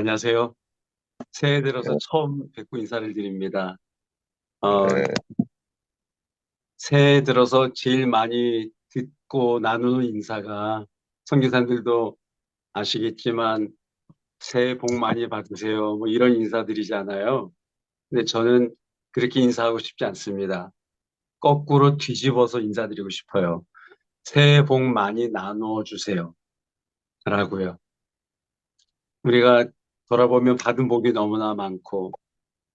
안녕하세요. 새해 들어서 네, 처음 뵙고 인사를 드립니다. 어, 네, 새해 들어서 제일 많이 듣고 나누는 인사가 선교사님들도 아시겠지만 새해 복 많이 받으세요. 뭐 이런 인사드리잖아요. 근데 저는 그렇게 인사하고 싶지 않습니다. 거꾸로 뒤집어서 인사드리고 싶어요. 새해 복 많이 나누어 주세요. 라고요. 우리가 돌아보면 받은 복이 너무나 많고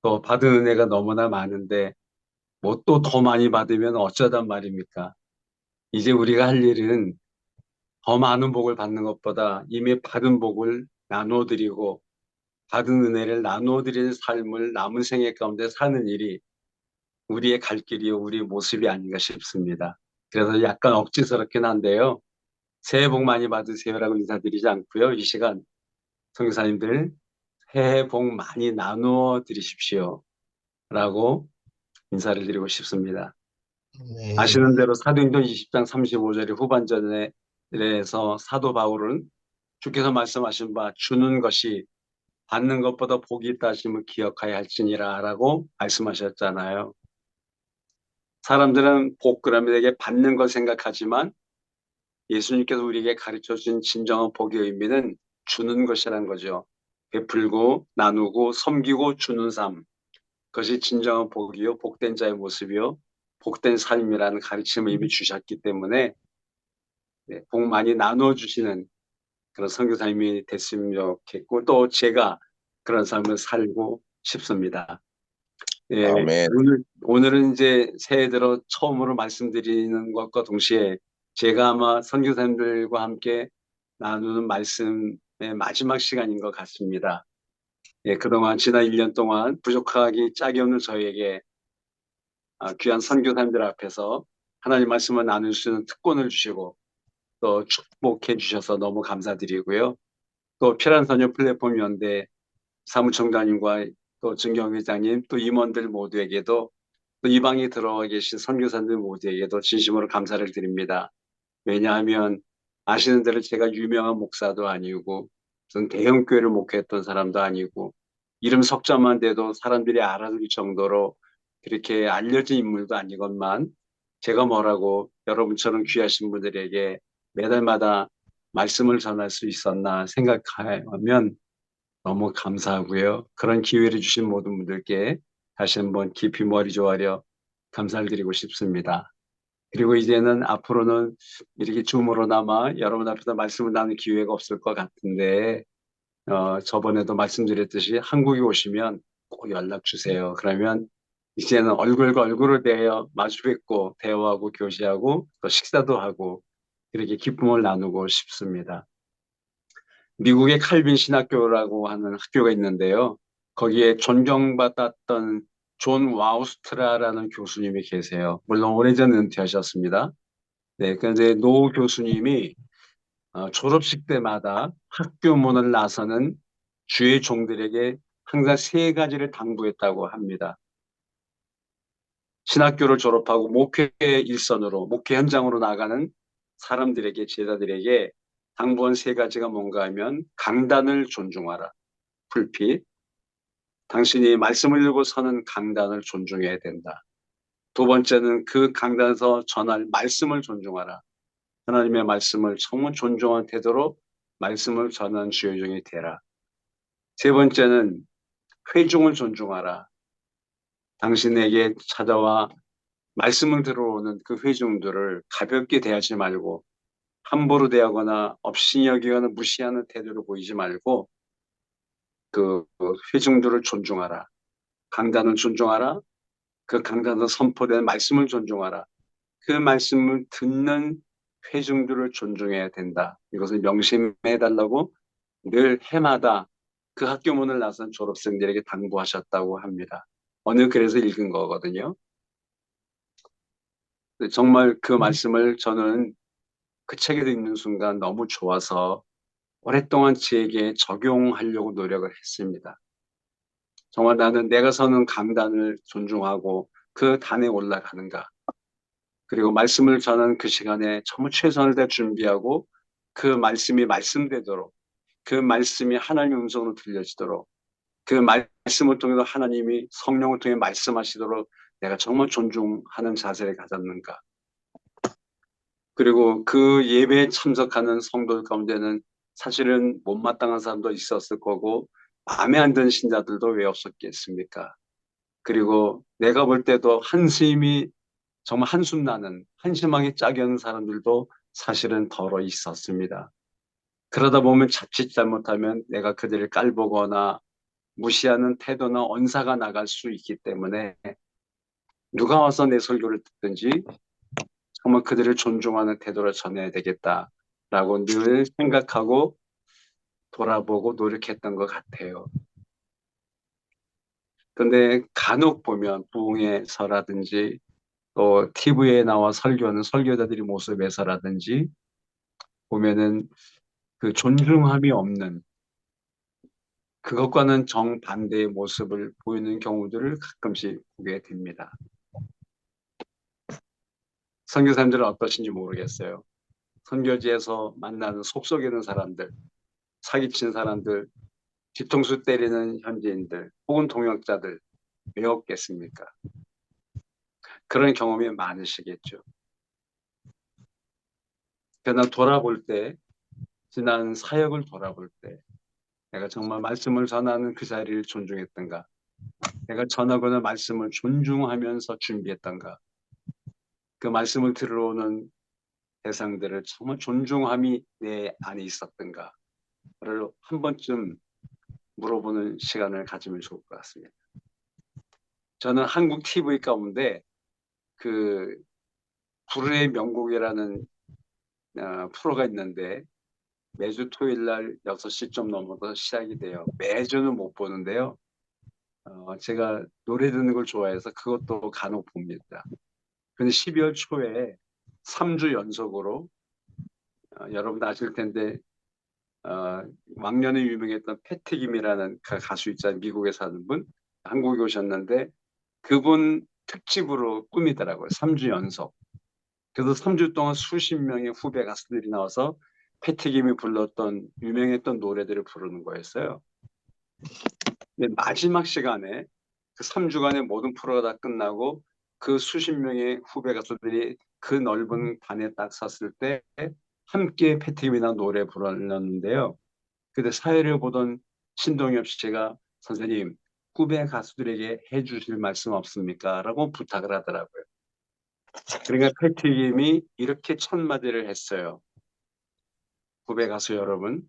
또 받은 은혜가 너무나 많은데 뭐 또 더 많이 받으면 어쩌단 말입니까? 이제 우리가 할 일은 더 많은 복을 받는 것보다 이미 받은 복을 나누어 드리고 받은 은혜를 나누어 드리는 삶을 남은 생애 가운데 사는 일이 우리의 갈 길이요, 우리의 모습이 아닌가 싶습니다. 그래서 약간 억지스럽긴 한데요. 새해 복 많이 받으세요라고 인사드리지 않고요. 이 시간 성교사님들 새해 복 많이 나누어 드리십시오. 라고 인사를 드리고 싶습니다. 네, 아시는 대로 사도행전 20장 35절의 후반전에서 사도 바울은 주께서 말씀하신 바 주는 것이 받는 것보다 복이 있다 하심을 기억하여 할지니라 라고 말씀하셨잖아요. 사람들은 복 그러면 되게 받는 걸 생각하지만 예수님께서 우리에게 가르쳐 준 진정한 복의 의미는 주는 것이라는 거죠. 베풀고 나누고 섬기고 주는 삶. 그것이 진정한 복이요, 복된 자의 모습이요, 복된 삶이라는 가르침을 이미 주셨기 때문에 네, 복 많이 나누어 주시는 그런 선교사님이 됐으면 좋겠고 또 제가 그런 삶을 살고 싶습니다. 예, 아멘. 오늘은 이제 새해 들어 처음으로 말씀드리는 것과 동시에 제가 아마 선교사님들과 함께 나누는 말씀의 마지막 시간인 것 같습니다. 예, 그동안 지난 1년 동안 부족하기 짝이 없는 저에게 귀한 선교사님들 앞에서 하나님 말씀을 나눌 수 있는 특권을 주시고 또 축복해 주셔서 너무 감사드리고요. 또 피란선교 플랫폼 연대 사무총장님과 또 증경회장님 또 임원들 모두에게도 또 이 방에 들어와 계신 선교사님들 모두에게도 진심으로 감사를 드립니다. 왜냐하면 아시는 대로 제가 유명한 목사도 아니고 무슨 대형 교회를 목회했던 사람도 아니고 이름 석자만 돼도 사람들이 알아들 정도로 그렇게 알려진 인물도 아니건만 제가 뭐라고 여러분처럼 귀하신 분들에게 매달마다 말씀을 전할 수 있었나 생각하면 너무 감사하고요. 그런 기회를 주신 모든 분들께 다시 한번 깊이 머리 조아려 감사를 드리고 싶습니다. 그리고 이제는 앞으로는 이렇게 줌으로나마 여러분 앞에서 말씀을 나눌 기회가 없을 것 같은데, 저번에도 말씀드렸듯이 한국에 오시면 꼭 연락 주세요. 그러면 이제는 얼굴과 얼굴을 대해 마주 뵙고 대화하고 교제하고 또 식사도 하고 그렇게 기쁨을 나누고 싶습니다. 미국의 칼빈 신학교라고 하는 학교가 있는데요. 거기에 존경받았던 존 와우스트라라는 교수님이 계세요. 물론 오래전 은퇴하셨습니다. 네, 그런데 노 교수님이 졸업식 때마다 학교 문을 나서는 주의 종들에게 항상 세 가지를 당부했다고 합니다. 신학교를 졸업하고 목회 일선으로, 목회 현장으로 나가는 사람들에게, 제자들에게 당부한 세 가지가 뭔가 하면 강단을 존중하라. 불핏, 당신이 말씀을 들고 서는 강단을 존중해야 된다. 두 번째는 그 강단에서 전할 말씀을 존중하라. 하나님의 말씀을 정말 존중한 태도로 말씀을 전하는 주의 종이 되라. 세 번째는 회중을 존중하라. 당신에게 찾아와 말씀을 들어오는 그 회중들을 가볍게 대하지 말고 함부로 대하거나 업신이 여기거나 무시하는 태도를 보이지 말고 그 회중들을 존중하라. 강단을 존중하라. 그 강단에서 선포된 말씀을 존중하라. 그 말씀을 듣는 회중들을 존중해야 된다. 이것을 명심해 달라고 늘 해마다 그 학교 문을 나선 졸업생들에게 당부하셨다고 합니다. 어느 글에서 읽은 거거든요. 정말 그 말씀을 저는 그 책을 읽는 순간 너무 좋아서 오랫동안 지에게 적용하려고 노력을 했습니다. 정말 나는 내가 서는 강단을 존중하고 그 단에 올라가는가. 그리고 말씀을 전하는 그 시간에 정말 최선을 다해 준비하고 그 말씀이 말씀되도록 그 말씀이 하나님의 음성으로 들려지도록 그 말씀을 통해서 하나님이 성령을 통해 말씀하시도록 내가 정말 존중하는 자세를 가졌는가. 그리고 그 예배에 참석하는 성도들 가운데는 사실은 못마땅한 사람도 있었을 거고 마음에 안 드는 신자들도 왜 없었겠습니까? 그리고 내가 볼 때도 한심이 정말 한숨 나는 한심하게 짝이 없는 사람들도 사실은 덜어 있었습니다. 그러다 보면 자칫 잘못하면 내가 그들을 깔보거나 무시하는 태도나 언사가 나갈 수 있기 때문에 누가 와서 내 설교를 듣든지 정말 그들을 존중하는 태도를 전해야 되겠다라고 늘 생각하고 돌아보고 노력했던 것 같아요. 근데 간혹 보면 부흥회에서라든지 또 TV에 나와 설교하는 설교자들이 모습에서라든지 보면은 그 존중함이 없는 그것과는 정반대의 모습을 보이는 경우들을 가끔씩 보게 됩니다. 선교사님들은 어떠신지 모르겠어요. 선교지에서 만나는 속속이는 사람들, 사기친 사람들, 뒤통수 때리는 현지인들, 혹은 동역자들 왜 없겠습니까? 그런 경험이 많으시겠죠. 그러나 돌아볼 때, 지난 사역을 돌아볼 때, 내가 정말 말씀을 전하는 그 자리를 존중했던가, 내가 전하고는 말씀을 존중하면서 준비했던가, 그 말씀을 들어오는 대상들을 정말 존중함이 내 안에 있었던가를 한 번쯤 물어보는 시간을 가지면 좋을 것 같습니다. 저는 한국 TV 가운데 그 불후의 명곡이라는 프로가 있는데 매주 토요일 날 6시 좀 넘어서 시작이 돼요. 매주는 못 보는데요. 제가 노래 듣는 걸 좋아해서 그것도 간혹 봅니다. 근데 12월 초에 3주 연속으로 여러분 아실 텐데 왕년에 유명했던 패티김이라는 가수 있잖아요. 미국에 사는 분. 한국에 오셨는데 그분 특집으로 꾸미더라고요. 3주 연속. 그래서 3주 동안 수십 명의 후배 가수들이 나와서 패티김이 불렀던 유명했던 노래들을 부르는 거였어요. 근데 마지막 시간에 그 3주간의 모든 프로가 다 끝나고 그 수십 명의 후배 가수들이 그 넓은 단에 딱 섰을 때 함께 패티김이나 노래 불렀는데요. 근데 사회를 보던 신동엽 씨가 선생님 후배 가수들에게 해주실 말씀 없습니까? 라고 부탁을 하더라고요. 그러니까 패티김이 이렇게 첫 마디를 했어요. 후배 가수 여러분,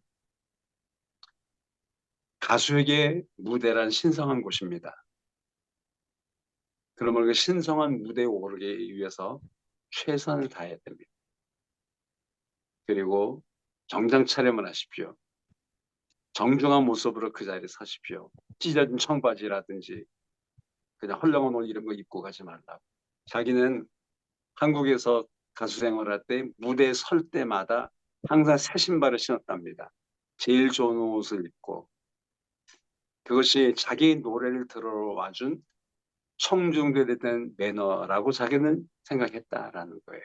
가수에게 무대란 신성한 곳입니다. 그러면 그 신성한 무대에 오르기 위해서 최선을 다해야 됩니다. 그리고 정장 차림을 하십시오. 정중한 모습으로 그 자리에 서십시오. 찢어진 청바지라든지 그냥 헐렁한 옷 이런 거 입고 가지 말라고. 자기는 한국에서 가수 생활할 때 무대에 설 때마다 항상 새 신발을 신었답니다. 제일 좋은 옷을 입고 그것이 자기 노래를 들으러 와준 청중들에 대한 매너라고 자기는 생각했다라는 거예요.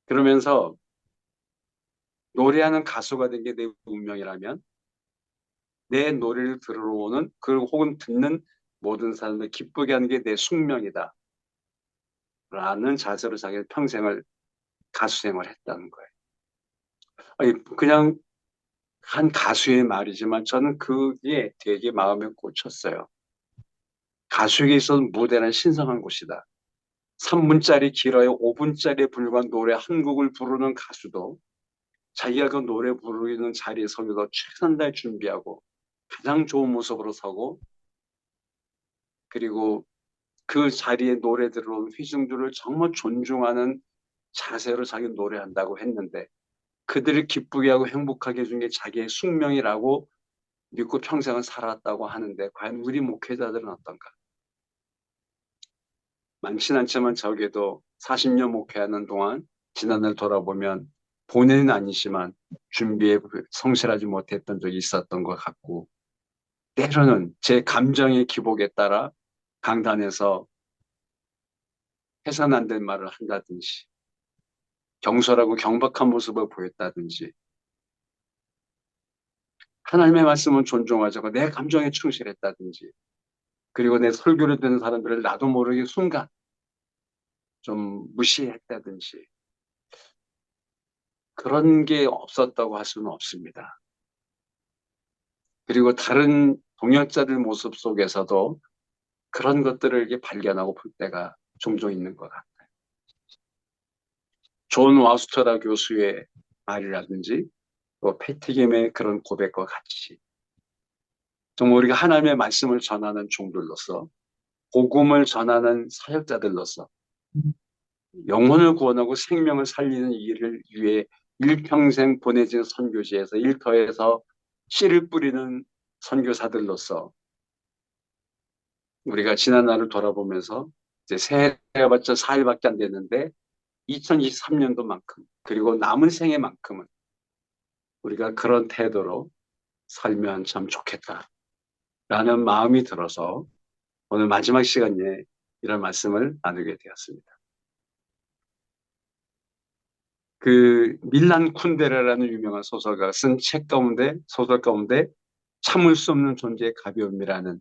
그러면서 노래하는 가수가 된 게 내 운명이라면 내 노래를 들으러 오는 그 혹은 듣는 모든 사람을 기쁘게 하는 게 내 숙명이다. 라는 자세로 자기 평생을 가수 생활을 했다는 거예요. 아니, 그냥 한 가수의 말이지만 저는 그게 되게 마음에 꽂혔어요. 가수에게 있어서 무대는 신성한 곳이다. 3분짜리 길어요. 5분짜리에 불과한 노래 한 곡을 부르는 가수도 자기가 그 노래 부르는 자리에 서기도 최선을 다해 준비하고 가장 좋은 모습으로 서고 그리고 그 자리에 노래 들어온 회중들을 정말 존중하는 자세로 자기 노래한다고 했는데 그들을 기쁘게 하고 행복하게 해준 게 자기의 숙명이라고 믿고 평생을 살았다고 하는데 과연 우리 목회자들은 어떤가? 많지는 않지만 적어도 40년 목회하는 동안 지난날 돌아보면 본인은 아니지만 준비에 성실하지 못했던 적이 있었던 것 같고 때로는 제 감정의 기복에 따라 강단에서 해서는 안 될 말을 한다든지 경솔하고 경박한 모습을 보였다든지 하나님의 말씀은 존중하자고 내 감정에 충실했다든지, 그리고 내 설교를 듣는 사람들을 나도 모르게 순간 좀 무시했다든지, 그런 게 없었다고 할 수는 없습니다. 그리고 다른 동역자들 모습 속에서도 그런 것들을 이렇게 발견하고 볼 때가 종종 있는 것 같아요. 존 와우스터라 교수의 말이라든지 또 패티김의 그런 고백과 같이 정말 우리가 하나님의 말씀을 전하는 종들로서, 복음을 전하는 사역자들로서 영혼을 구원하고 생명을 살리는 일을 위해 일평생 보내진 선교지에서 일터에서 씨를 뿌리는 선교사들로서 우리가 지난 날을 돌아보면서 이제 새해봤자 4일밖에 안 됐는데 2023년도만큼 그리고 남은 생애만큼은 우리가 그런 태도로 살면 참 좋겠다라는 마음이 들어서 오늘 마지막 시간에 이런 말씀을 나누게 되었습니다. 그 밀란 쿤데라라는 유명한 소설가가 쓴 책 가운데, 소설 가운데 참을 수 없는 존재의 가벼움이라는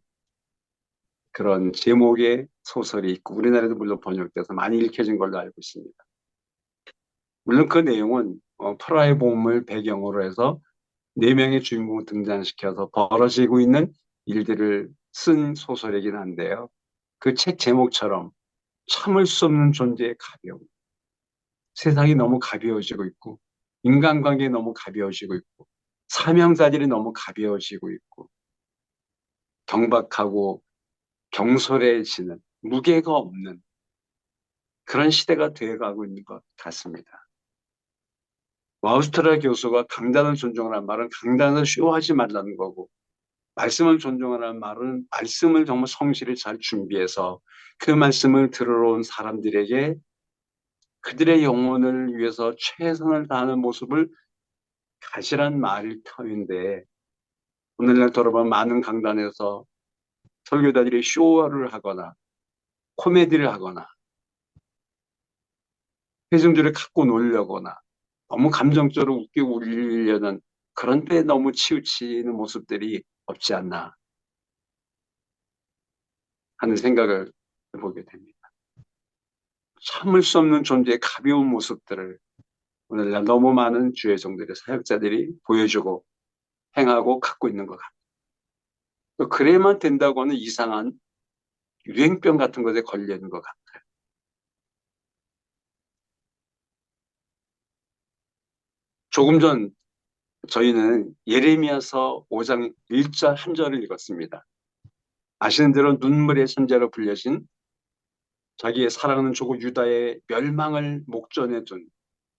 그런 제목의 소설이 있고 우리나라에도 물론 번역돼서 많이 읽혀진 걸로 알고 있습니다. 물론 그 내용은 프라하의 봄을 배경으로 해서 네 명의 주인공을 등장시켜서 벌어지고 있는 일들을 쓴 소설이긴 한데요. 그 책 제목처럼 참을 수 없는 존재의 가벼움. 세상이 너무 가벼워지고 있고 인간관계 너무 가벼워지고 있고 사명자들이 너무 가벼워지고 있고 경박하고 경솔해지는 무게가 없는 그런 시대가 되어가고 있는 것 같습니다. 와우스트라 교수가 강단을 존중하라는 말은 강단을 쇼하지 말라는 거고 말씀을 존중하라는 말은 말씀을 정말 성실히 잘 준비해서 그 말씀을 들으러 온 사람들에게 그들의 영혼을 위해서 최선을 다하는 모습을 가지란 말일 터인데 오늘날 돌아보면 많은 강단에서 설교자들이 쇼를 하거나 코미디를 하거나 회중들을 갖고 놀려거나 너무 감정적으로 웃기고 울리려는 그런 때 너무 치우치는 모습들이 없지 않나 하는 생각을 해보게 됩니다. 참을 수 없는 존재의 가벼운 모습들을 오늘날 너무 많은 주의 종들의 사역자들이 보여주고 행하고 갖고 있는 것 같아요. 또 그래야만 된다고 하는 이상한 유행병 같은 것에 걸리는 것 같아요. 조금 전 저희는 예레미야서 5장 1절 한 절을 읽었습니다. 아시는 대로 눈물의 선자로 불려진 자기의 사랑하는 조국 유다의 멸망을 목전에 둔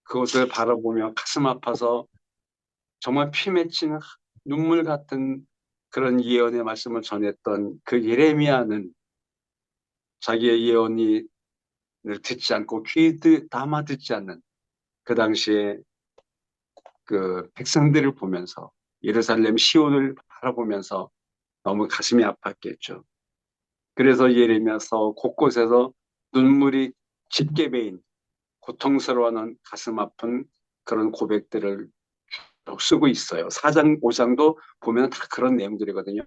그것을 바라보며 가슴 아파서 정말 피 맺힌 눈물 같은 그런 예언의 말씀을 전했던 그 예레미야는 자기의 예언을 듣지 않고 귀 담아 듣지 않는 그 당시에 그 백성들을 보면서 예루살렘 시온을 바라보면서 너무 가슴이 아팠겠죠. 그래서 예레미야서 곳곳에서 눈물이 짙게 베인 고통스러워하는 가슴 아픈 그런 고백들을 쓰고 있어요. 4장, 5장도 보면 다 그런 내용들이거든요.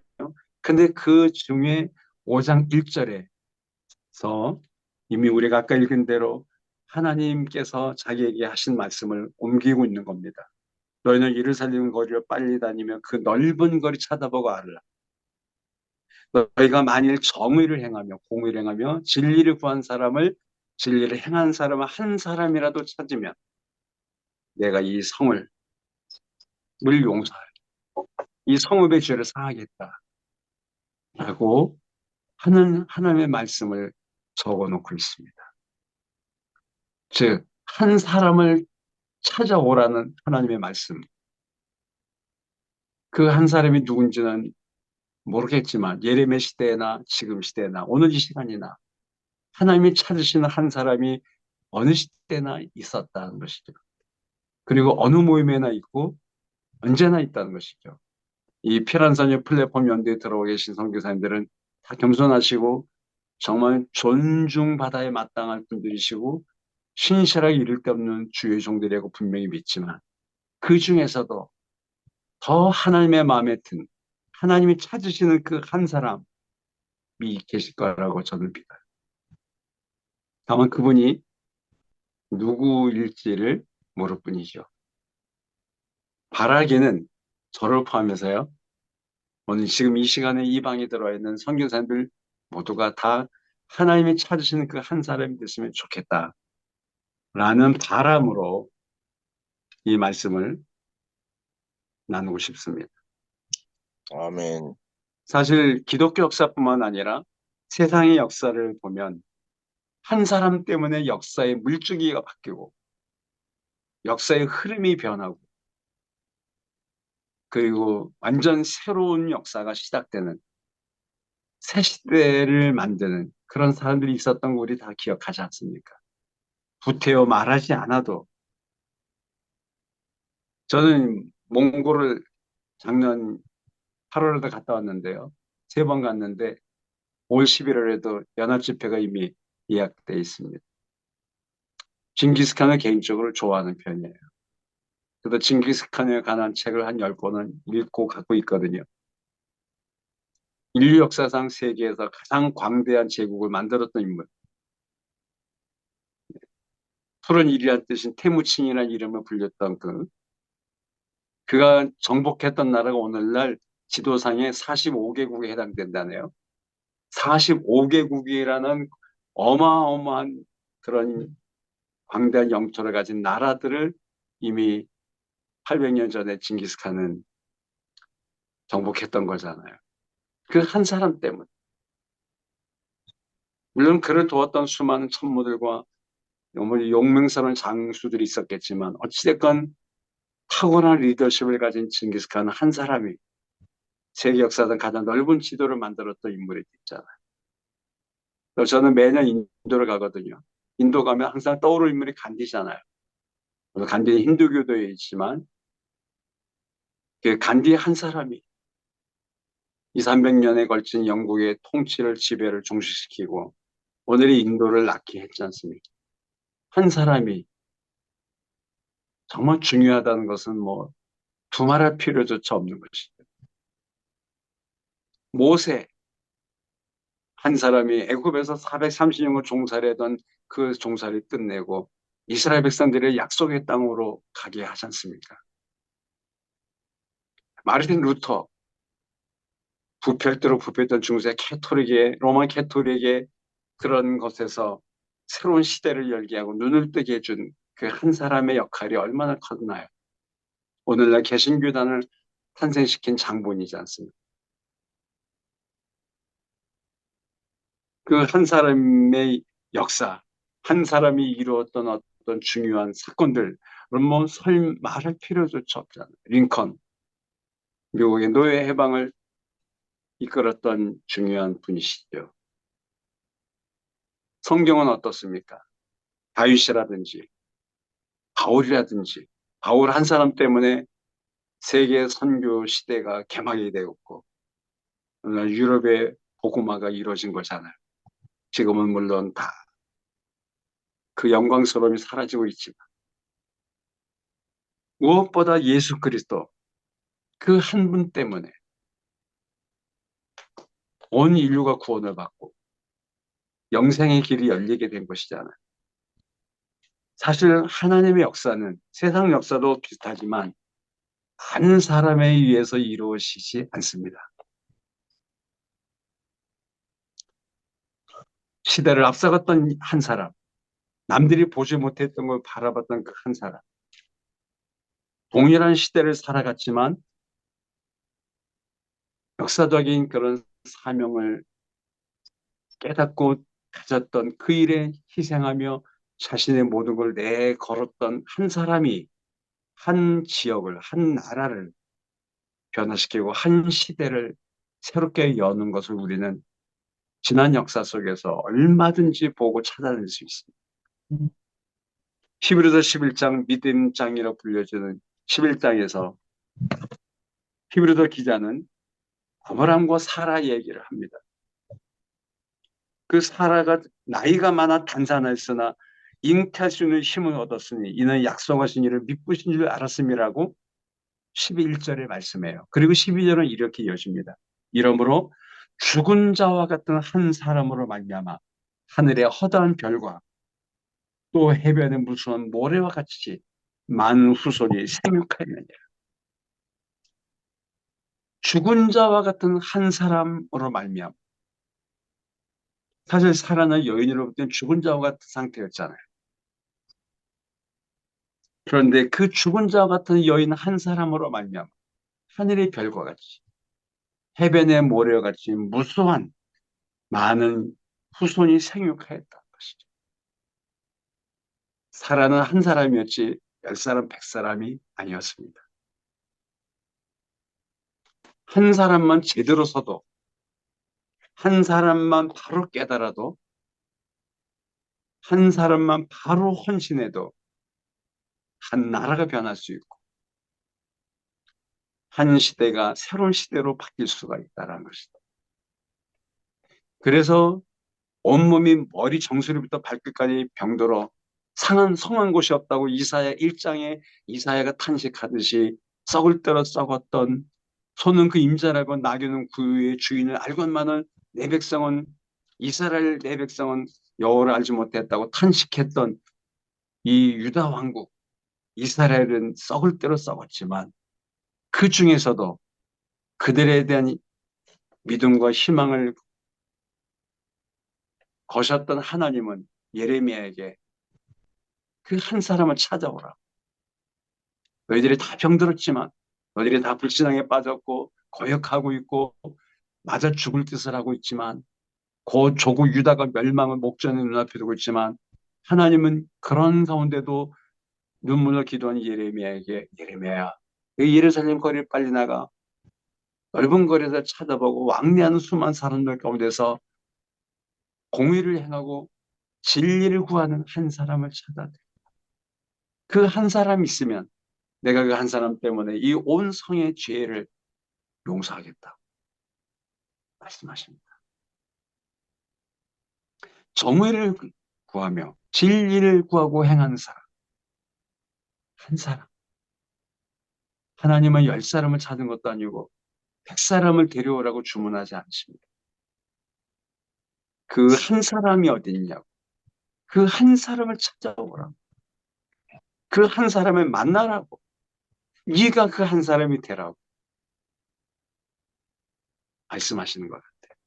근데 그 중에 5장 1절에서 이미 우리가 아까 읽은 대로 하나님께서 자기에게 하신 말씀을 옮기고 있는 겁니다. 너희는 예루살렘 거리를 빨리 다니며 그 넓은 거리 쳐다보고 알라. 너희가 만일 정의를 행하며 공의를 행하며 진리를 구한 사람을 진리를 행한 사람을 한 사람이라도 찾으면 내가 이 성을 물 용서할 이 성읍의 죄를 사하겠다라고 하는 하나님의 말씀을 적어놓고 있습니다. 즉 한 사람을 찾아오라는 하나님의 말씀. 그 한 사람이 누군지는 모르겠지만 예레미야 시대나 지금 시대나 오늘 이 시간이나 하나님이 찾으시는 한 사람이 어느 시대나 있었다는 것이죠. 그리고 어느 모임에나 있고 언제나 있다는 것이죠. 이 피란선녀 플랫폼 연대에 들어와 계신 선교사님들은 다 겸손하시고 정말 존중받아야 마땅할 분들이시고 신실하게 이를 데 없는 주의 종들이라고 분명히 믿지만 그 중에서도 더 하나님의 마음에 든 하나님이 찾으시는 그 한 사람이 계실 거라고 저는 믿어요. 다만 그분이 누구일지를 모를 뿐이죠. 바라기는 저를 포함해서요. 오늘 지금 이 시간에 이 방에 들어와 있는 선교사님들 모두가 다 하나님이 찾으시는 그 한 사람이 됐으면 좋겠다라는 바람으로 이 말씀을 나누고 싶습니다. 아멘. 사실 기독교 역사뿐만 아니라 세상의 역사를 보면 한 사람 때문에 역사의 물줄기가 바뀌고 역사의 흐름이 변하고 그리고 완전 새로운 역사가 시작되는 새 시대를 만드는 그런 사람들이 있었던 거 우리 다 기억하지 않습니까? 구태여 말하지 않아도 저는 몽골을 작년 8월에 갔다 왔는데요. 3번 갔는데 올 11월에도 연합 집회가 이미 예약돼 있습니다. 징기스칸을 개인적으로 좋아하는 편이에요. 그래서 징기스칸에 관한 책을 한 10권은 읽고 갖고 있거든요. 인류 역사상 세계에서 가장 광대한 제국을 만들었던 인물. 푸른 일이란 뜻인 태무친이라는 이름을 불렸던 그가 정복했던 나라가 오늘날 지도상의 45개국에 해당된다네요. 45개국이라는 어마어마한 그런 광대한 영토를 가진 나라들을 이미 800년 전에 징기스칸은 정복했던 거잖아요. 그 한 사람 때문에. 물론 그를 도왔던 수많은 천모들과 용맹스러운 장수들이 있었겠지만 어찌됐건 탁월한 리더십을 가진 징기스칸은 한 사람이 세계 역사상 가장 넓은 지도를 만들었던 인물이 있잖아요. 그래서 저는 매년 인도를 가거든요. 인도 가면 항상 떠오르는 인물이 간디잖아요. 간디는 힌두교도에 있지만 그 간디 한 사람이 2, 300년에 걸친 영국의 통치를 지배를 종식시키고 오늘의 인도를 낳게 했지 않습니까? 한 사람이 정말 중요하다는 것은 뭐 두말할 필요조차 없는 것이죠. 모세 한 사람이 애굽에서 430년을 종살이하던 그 종살이 끝내고 이스라엘 백성들의 약속의 땅으로 가게 하지 않습니까? 마르틴 루터 부패대로 부패했던 중세 캐토릭의 로마 캐토릭의 그런 것에서 새로운 시대를 열게 하고 눈을 뜨게 해준 그 한 사람의 역할이 얼마나 컸나요? 오늘날 개신교단을 탄생시킨 장본이지 않습니까? 그 한 사람의 역사, 한 사람이 이루었던 어떤 중요한 사건들, 그럼 뭐 말할 필요조차 없잖아요. 링컨, 미국의 노예 해방을 이끌었던 중요한 분이시죠. 성경은 어떻습니까? 다윗이라든지 바울이라든지 바울 한 사람 때문에 세계 선교 시대가 개막이 되었고 오늘 유럽의 복음화가 이루어진 거잖아요. 지금은 물론 다 그 영광스러움이 사라지고 있지만 무엇보다 예수 그리스도 그 한 분 때문에 온 인류가 구원을 받고 영생의 길이 열리게 된 것이잖아요. 사실 하나님의 역사는 세상 역사도 비슷하지만 한 사람에 의해서 이루어지지 않습니다. 시대를 앞서갔던 한 사람, 남들이 보지 못했던 걸 바라봤던 그 한 사람, 동일한 시대를 살아갔지만 역사적인 그런 사명을 깨닫고 가졌던 그 일에 희생하며 자신의 모든 걸 내걸었던 한 사람이 한 지역을, 한 나라를 변화시키고 한 시대를 새롭게 여는 것을 우리는 지난 역사 속에서 얼마든지 보고 찾아낼 수 있습니다. 히브리서 11장 믿음장이라고 불려지는 11장에서 히브리서 기자는 아브라함과 사라 얘기를 합니다. 그 사라가 나이가 많아 단산하였으나 잉태할 수 있는 힘을 얻었으니 이는 약속하신 이를 믿으신 줄 알았음이라고 11절의 말씀이에요. 그리고 12절은 이렇게 이어집니다. 이러므로 죽은 자와 같은 한 사람으로 말미암아 하늘의 허다한 별과 또 해변의 무수한 모래와 같이 많은 후손이 생육하였느니라. 죽은 자와 같은 한 사람으로 말미암아, 사실 살아난 여인으로부터는 죽은 자와 같은 상태였잖아요. 그런데 그 죽은 자와 같은 여인 한 사람으로 말미암아 하늘의 별과 같이 해변의 모래와 같이 무수한 많은 후손이 생육하였다는 것이죠. 살아는 한 사람이었지 10사람, 100사람이 아니었습니다. 한 사람만 제대로 서도, 한 사람만 바로 깨달아도, 한 사람만 바로 헌신해도 한 나라가 변할 수 있고 한 시대가 새로운 시대로 바뀔 수가 있다는 것이다. 그래서 온몸이 머리 정수리부터 발끝까지 병들어 성한 곳이 없다고 이사야 1장에 이사야가 탄식하듯이 썩을 대로 썩었던, 소는 그 임자라고 나귀는 그의 주인을 알건만은 내 백성은, 이스라엘 내 백성은 여호와를 알지 못했다고 탄식했던 이 유다 왕국 이스라엘은 썩을 대로 썩었지만 그 중에서도 그들에 대한 믿음과 희망을 거셨던 하나님은 예레미야에게 그 한 사람을 찾아오라. 너희들이 다 병들었지만, 너희들이 다 불신앙에 빠졌고 거역하고 있고 맞아 죽을 짓을 하고 있지만, 곧 조국 유다가 멸망을 목전에 눈앞에 두고 있지만, 하나님은 그런 가운데도 눈물로 기도한 예레미야에게, 예레미야야, 이 예루살렘 거리를 빨리 나가 넓은 거리에서 찾아보고 왕래하는 수많은 사람들 가운데서 공의를 행하고 진리를 구하는 한 사람을 찾아내. 그 한 사람이 있으면 내가 그 한 사람 때문에 이 온 성의 죄를 용서하겠다 말씀하십니다. 정의를 구하며 진리를 구하고 행하는 사람, 한 사람. 하나님은 10사람을 찾은 것도 아니고 100사람을 데려오라고 주문하지 않으십니다. 그 한 사람이 어디 있냐고. 그 한 사람을 찾아오라고. 그 한 사람을 만나라고. 네가 그 한 사람이 되라고 말씀하시는 것 같아요.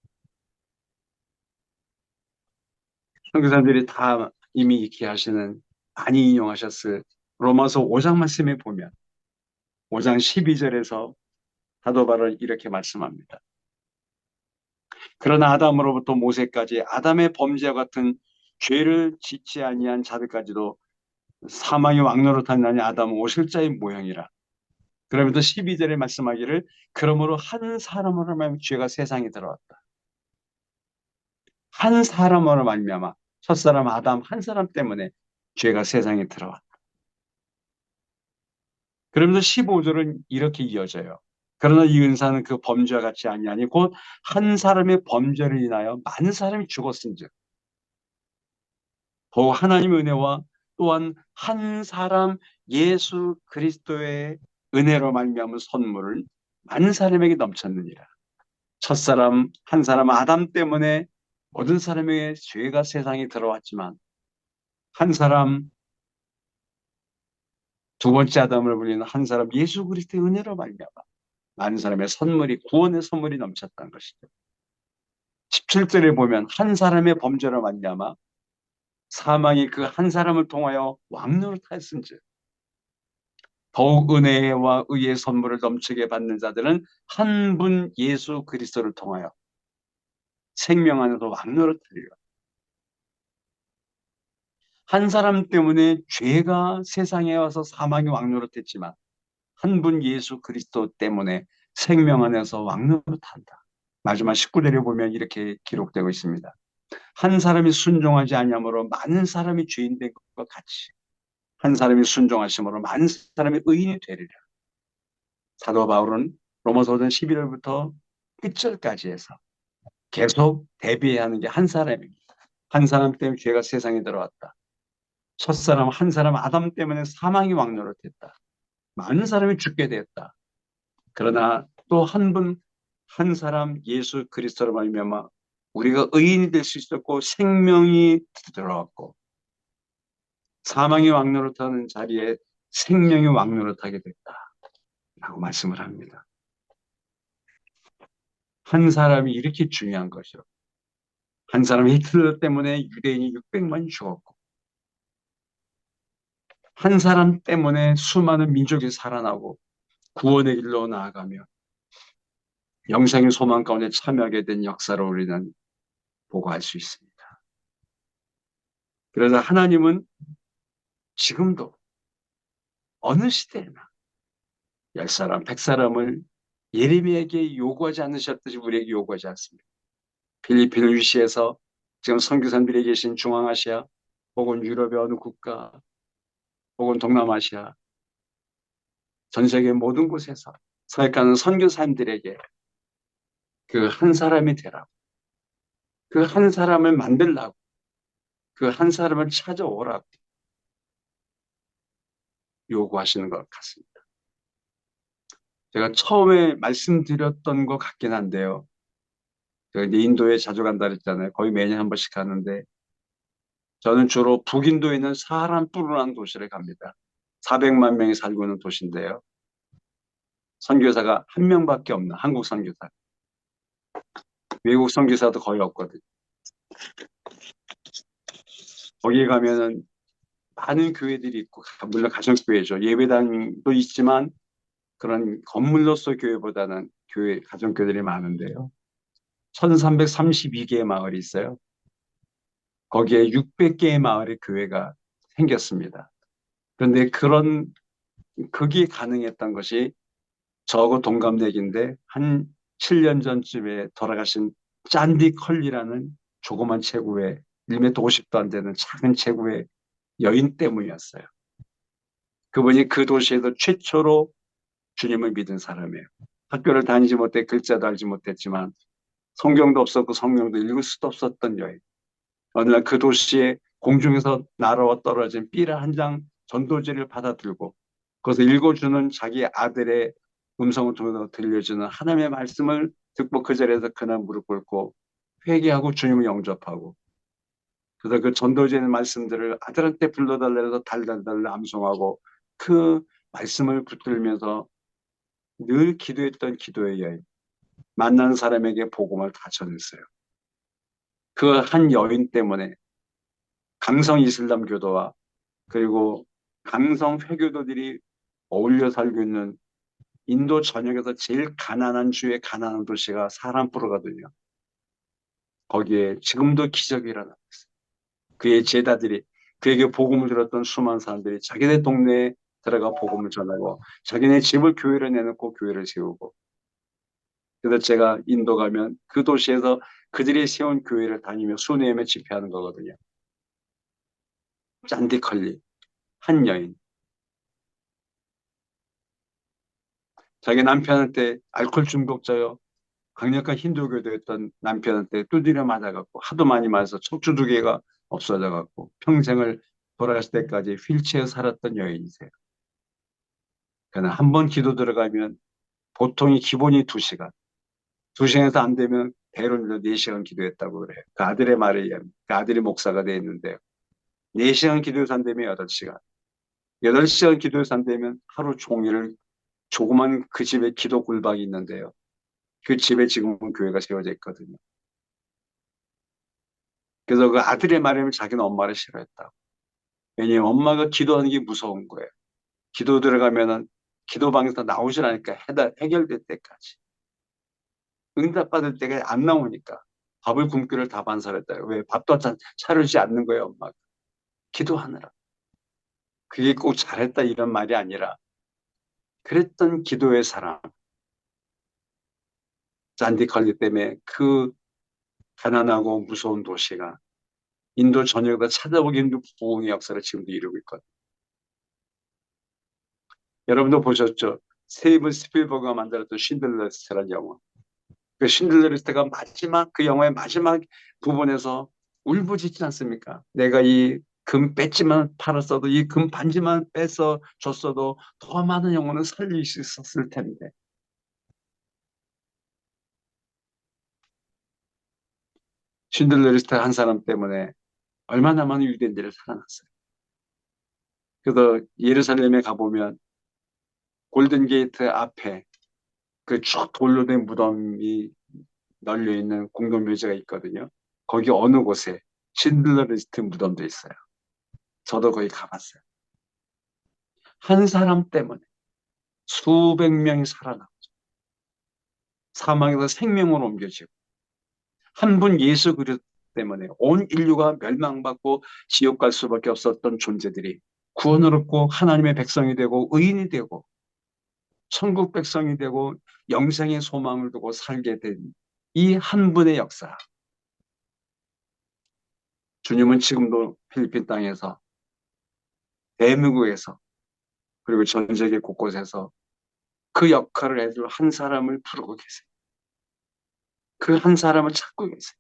선교사들이 다 이미 익히 하시는, 많이 인용하셨을 로마서 5장 말씀에 보면 5장 12절에서 사도 바로 이렇게 말씀합니다. 그러나 아담으로부터 모세까지 아담의 범죄와 같은 죄를 짓지 아니한 자들까지도 사망의 왕노로 탄다니 아담은 오실자의 모형이라. 그러면서 12절에 말씀하기를 그러므로 한 사람으로 말미암아 죄가 세상에 들어왔다. 한 사람으로 말미암아, 첫사람 아담 한 사람 때문에 죄가 세상에 들어왔다. 그러면서 15절은 이렇게 이어져요. 그러나 이 은사는 그 범죄와 같이 아니하니 곧 한 사람의 범죄를 인하여 많은 사람이 죽었은즉 더욱 하나님의 은혜와 또한 한 사람 예수 그리스도의 은혜로 말미암은 선물을 많은 사람에게 넘쳤느니라. 첫사람 한 사람 아담 때문에 모든 사람에게 죄가 세상에 들어왔지만 한 사람, 두 번째 아담을 불리는 한 사람 예수 그리스도의 은혜로 말미암아 많은 사람의 선물이, 구원의 선물이 넘쳤다는 것이죠. 17절에 보면 한 사람의 범죄로 말미암아 사망이 그 한 사람을 통하여 왕노릇하였은즉 더욱 은혜와 의의 선물을 넘치게 받는 자들은 한 분 예수 그리스도를 통하여 생명 안에서 왕노릇하리라. 한 사람 때문에 죄가 세상에 와서 사망이 왕노릇했지만 한 분 예수 그리스도 때문에 생명 안에서 왕노릇한다. 마지막 19절에 보면 이렇게 기록되고 있습니다. 한 사람이 순종하지 아니함으로 많은 사람이 죄인 된 것과 같이 한 사람이 순종하심으로 많은 사람이 의인이 되리라. 사도 바울은 로마서 5장 11절부터 끝절까지 해서 계속 대비해야 하는 게 한 사람입니다. 한 사람 때문에 죄가 세상에 들어왔다. 첫사람 한 사람 아담 때문에 사망이 왕노릇했다. 많은 사람이 죽게 되었다. 그러나 또 한 분, 한 사람 예수 그리스도로 말미암아 우리가 의인이 될 수 있었고 생명이 들어왔고 사망의 왕노릇하는 자리에 생명의 왕노릇하게 됐다라고 말씀을 합니다. 한 사람이 이렇게 중요한 것이요. 한 사람이 히틀러 때문에 유대인이 600만이 죽었고 한 사람 때문에 수많은 민족이 살아나고 구원의 길로 나아가며 영생의 소망 가운데 참여하게 된 역사를 우리는 보고할 수 있습니다. 그래서 하나님은 지금도 어느 시대에나 10사람, 100사람을 예레미야에게 요구하지 않으셨듯이 우리에게 요구하지 않습니다. 필리핀 위시에서 지금 선교사님들이 계신 중앙아시아 혹은 유럽의 어느 국가 혹은 동남아시아 전 세계 모든 곳에서 사역하는 선교사님들에게 그 한 사람이 되라고 그 한 사람을 만들라고 그 한 사람을 찾아오라고 요구하시는 것 같습니다. 제가 처음에 말씀드렸던 것 같긴 한데요. 제가 이제 인도에 자주 간다 그랬잖아요. 거의 매년 한 번씩 가는데 저는 주로 북인도에 있는 사하란푸르라는 도시를 갑니다. 400만 명이 살고 있는 도시인데요. 선교사가 한 명밖에 없는 한국 선교사. 외국 선교사도 거의 없거든요. 거기에 가면은 많은 교회들이 있고 물론 가정교회죠. 예배당도 있지만 그런 건물로서 교회보다는 교회 가정교회들이 많은데요. 1332개의 마을이 있어요. 거기에 600개의 마을의 교회가 생겼습니다. 그런데 그게 가능했던 것이 저하고 동갑내기인데 한 7년 전쯤에 돌아가신 짠디 컬리라는 조그만 체구의 1m 50도 안 되는 작은 체구의 여인 때문이었어요. 그분이 그 도시에서 최초로 주님을 믿은 사람이에요. 학교를 다니지 못해 글자도 알지 못했지만 성경도 없었고 성경도 읽을 수도 없었던 여인. 어느 날 그 도시에 공중에서 날아와 떨어진 삐라 한 장 전도지를 받아들고 그것을 읽어주는 자기 아들의 음성을 통해서 들려주는 하나님의 말씀을 듣고 그 자리에서 그날 무릎 꿇고 회개하고 주님을 영접하고 그래서 그 전도지의 말씀들을 아들한테 불러달라 해서 달달달 암송하고 그 말씀을 붙들면서 늘 기도했던 기도의 여인 만나는 사람에게 복음을 다 전했어요. 그 한 여인 때문에 강성 이슬람 교도와 그리고 강성 회교도들이 어울려 살고 있는 인도 전역에서 제일 가난한 주의 가난한 도시가 사람푸르거든요. 거기에 지금도 기적이 일어나고 있어요. 그의 제자들이 그에게 복음을 들었던 수많은 사람들이 자기네 동네에 들어가 복음을 전하고 자기네 집을 교회를 내놓고 교회를 세우고 그래서 제가 인도 가면 그 도시에서 그들이 세운 교회를 다니며 순회하며 집회하는 거거든요. 짠디컬리 한 여인 자기 남편한테 알코올 중독자요 강력한 힌두교도였던 남편한테 두드려 맞아갖고 하도 많이 맞아서 척추 2개가 없어져갖고 평생을 돌아갔을 때까지 휠체어 살았던 여인이세요. 그러나 한 번 기도 들어가면 보통이 기본이 2시간. 2시간에서 안 되면 대론으로 4시간 기도했다고 그래요. 그 아들의 말에 의하면 그 아들이 목사가 돼 있는데요. 4시간 기도해서 안 되면 8시간. 8시간 기도해서 안 되면 하루 종일을 조그만 그 집에 기도 굴박이 있는데요. 그 집에 지금은 교회가 세워져 있거든요. 그래서 그 아들의 말하면 자기는 엄마를 싫어했다고. 왜냐면 엄마가 기도하는 게 무서운 거예요. 기도 들어가면은 기도방에서 나오질 않으니까 해결될 때까지. 응답받을 때가 안 나오니까 밥을 굶기를 다 반살했다. 왜 밥도 차려주지 않는 거예요, 엄마가. 기도하느라. 그게 꼭 잘했다 이런 말이 아니라 그랬던 기도의 사람. 잔디 컬리 때문에 그 가난하고 무서운 도시가 인도 전역에서 찾아보기 힘든 부흥의 역사를 지금도 이루고 있거든요. 여러분도 보셨죠? 스티븐 스필버그가 만들었던 쉰들러 리스트라는 영화. 그 쉰들러 리스트가 마지막 그 영화의 마지막 부분에서 울부짖지 않습니까? 내가 이 금 배지만 팔았어도 이 금 반지만 뺏어 줬어도 더 많은 영혼을 살릴 수 있었을 텐데 신들러 리스트 한 사람 때문에 얼마나 많은 유대인들이 살아났어요. 그래서 예루살렘에 가보면 골든 게이트 앞에 그 쭉 돌로 된 무덤이 널려 있는 공동묘지가 있거든요. 거기 어느 곳에 신들러 리스트 무덤도 있어요. 저도 거기 가봤어요. 한 사람 때문에 수백 명이 살아나고 사망에서 생명으로 옮겨지고 한 분 예수 그리스도 때문에 온 인류가 멸망받고 지옥 갈 수밖에 없었던 존재들이 구원을 얻고 하나님의 백성이 되고 의인이 되고 천국 백성이 되고 영생의 소망을 두고 살게 된 이 한 분의 역사. 주님은 지금도 필리핀 땅에서 대한민국에서 그리고 전 세계 곳곳에서 그 역할을 해줄 한 사람을 부르고 계세요. 그 한 사람을 찾고 계세요.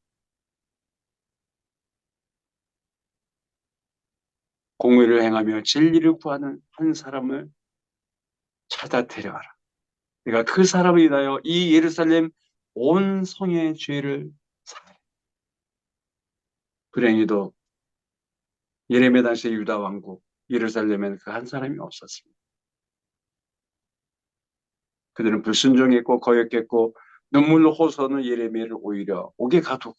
공의를 행하며 진리를 구하는 한 사람을 찾아 데려와라. 내가 그 사람을 인하여 이 예루살렘 온 성의 죄를 사하리. 불행히도 예레미야 당시 유다 왕국 예루살렘에는 그 한 사람이 없었습니다. 그들은 불순종했고 거역했고 눈물로 호소하는 예레미야를 오히려 옥에 가두고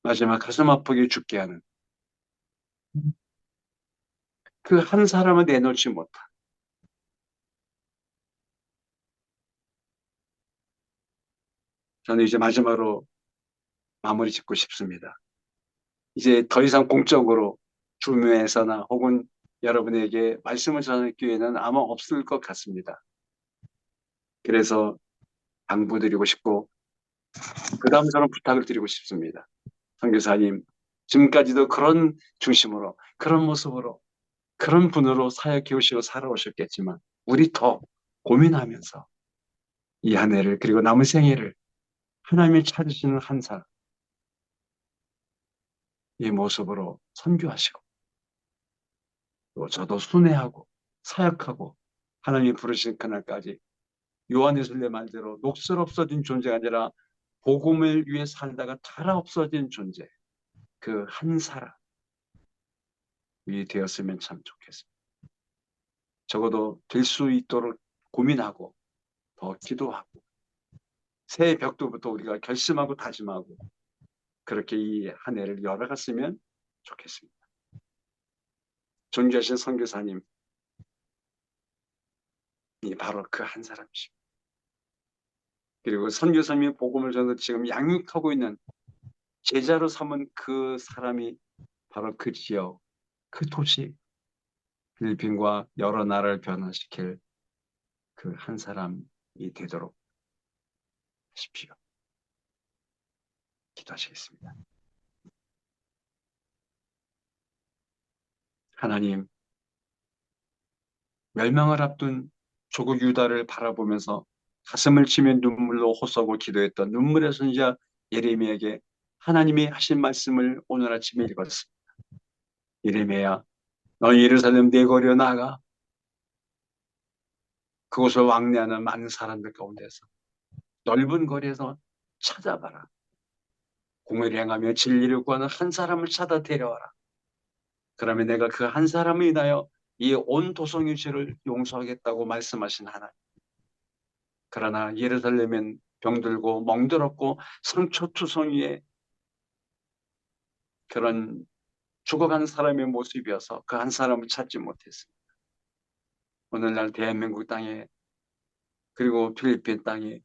마지막 가슴 아프게 죽게 하는 그 한 사람을 내놓지 못한. 저는 이제 마지막으로 마무리 짓고 싶습니다. 이제 더 이상 공적으로 주묘에서나 혹은 여러분에게 말씀을 전할 기회는 아마 없을 것 같습니다. 그래서 당부드리고 싶고 그 다음 저는 부탁을 드리고 싶습니다. 선교사님, 지금까지도 그런 중심으로 그런 모습으로 그런 분으로 사역해 오시고 살아오셨겠지만 우리 더 고민하면서 이 한 해를 그리고 남은 생애를 하나님이 찾으시는 한 사람 이 모습으로 선교하시고 또 저도 순회하고 사역하고 하나님이 부르신 그날까지 요한예술의 말대로 녹슬 없어진 존재가 아니라 복음을 위해 살다가 달아 없어진 존재 그 한 사람이 되었으면 참 좋겠습니다. 적어도 될 수 있도록 고민하고 더 기도하고 새해 벽두부터 우리가 결심하고 다짐하고 그렇게 이 한 해를 열어갔으면 좋겠습니다. 존귀하신 선교사님이 바로 그 한 사람이십니다. 그리고 선교사님이 복음을 전해 지금 양육하고 있는 제자로 삼은 그 사람이 바로 그 지역, 그 도시, 필리핀과 여러 나라를 변화시킬 그 한 사람이 되도록 하십시오. 기도하시겠습니다. 하나님, 멸망을 앞둔 조국 유다를 바라보면서 가슴을 치며 눈물로 호소하고 기도했던 눈물의 선지자 예레미야에게 하나님이 하신 말씀을 오늘 아침에 읽었습니다. 예레미야, 너 예루살렘 내거리로 나가 그곳을 왕래하는 많은 사람들 가운데서 넓은 거리에서 찾아봐라. 공의를 행하며 진리를 구하는 한 사람을 찾아 데려와라. 그러면 내가 그 한 사람을 인하여 이 온 도성의 죄를 용서하겠다고 말씀하신 하나님. 그러나 예루살렘엔 병들고 멍들었고 상처투성이의 그런 죽어간 사람의 모습이어서 그 한 사람을 찾지 못했습니다. 오늘날 대한민국 땅에 그리고 필리핀 땅에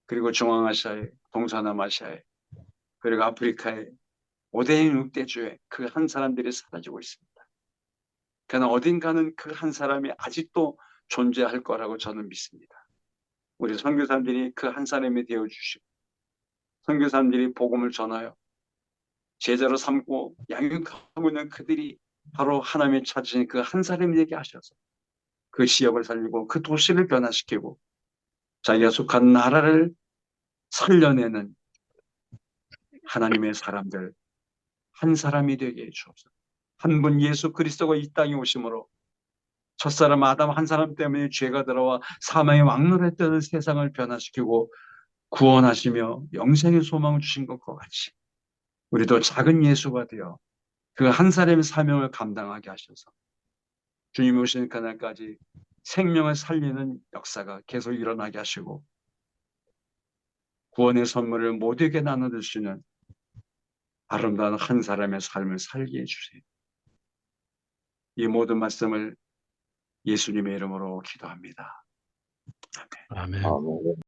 그리고 중앙아시아에 동서남아시아에 그리고 아프리카에 5대 6대주에 그 한 사람들이 사라지고 있습니다. 그러나 어딘가는 그 한 사람이 아직도 존재할 거라고 저는 믿습니다. 우리 선교사님들이 그 한 사람이 되어주시고 선교사님들이 복음을 전하여 제자로 삼고 양육하고 있는 그들이 바로 하나님의 찾으신 그 한 사람이 되게 하셔서 그 지역을 살리고 그 도시를 변화시키고 자기가 속한 나라를 살려내는 하나님의 사람들 한 사람이 되게 해주옵소서. 한 분 예수 그리스도가 이 땅에 오심으로 첫사람 아담 한 사람 때문에 죄가 들어와 사망의 왕노릇했던 세상을 변화시키고 구원하시며 영생의 소망을 주신 것과 같이 우리도 작은 예수가 되어 그 한 사람의 사명을 감당하게 하셔서 주님 오시는 그날까지 생명을 살리는 역사가 계속 일어나게 하시고 구원의 선물을 모두에게 나눠줄 수 있는 아름다운 한 사람의 삶을 살게 해주세요. 이 모든 말씀을 예수님의 이름으로 기도합니다. 아멘. 아멘. 아멘.